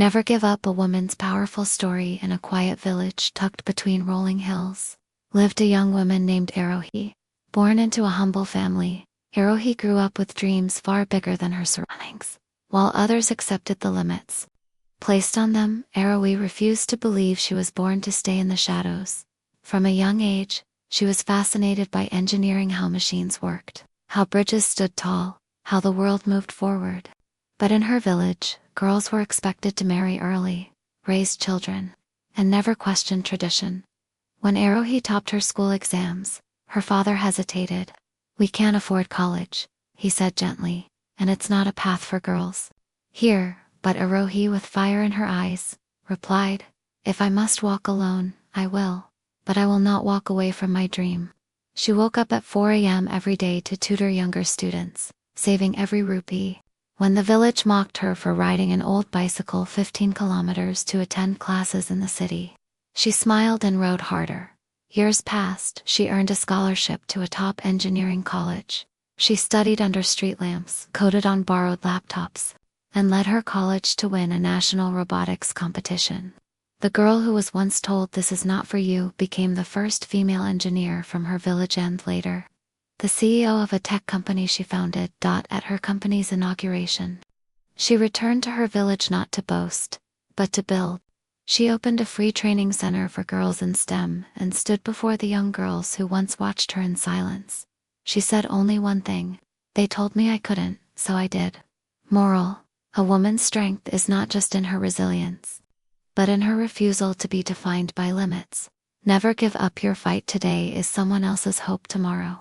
Never Give Up, a woman's powerful story. In a quiet village tucked between rolling hills, lived a young woman named Arohi. Born into a humble family, Arohi grew up with dreams far bigger than her surroundings. While others accepted the limits placed on them, Arohi refused to believe she was born to stay in the shadows. From a young age, she was fascinated by engineering, how machines worked, how bridges stood tall, how the world moved forward. But in her village, girls were expected to marry early, raise children, and never question tradition. When Arohi topped her school exams, her father hesitated. "We can't afford college," he said gently, "and it's not a path for girls here." But Arohi, with fire in her eyes, replied, "If I must walk alone, I will. But I will not walk away from my dream." She woke up at 4 a.m. every day to tutor younger students, saving every rupee. When the village mocked her for riding an old bicycle 15 kilometers to attend classes in the city, she smiled and rode harder. Years passed. She earned a scholarship to a top engineering college. She studied under street lamps, coded on borrowed laptops, and led her college to win a national robotics competition. The girl who was once told "this is not for you" became the first female engineer from her village, and later, the CEO of a tech company she founded. At her company's inauguration, she returned to her village not to boast, but to build. She opened a free training center for girls in STEM and stood before the young girls who once watched her in silence. She said only one thing: "They told me I couldn't, so I did." Moral: a woman's strength is not just in her resilience, but in her refusal to be defined by limits. Never give up. Your fight today is someone else's hope tomorrow.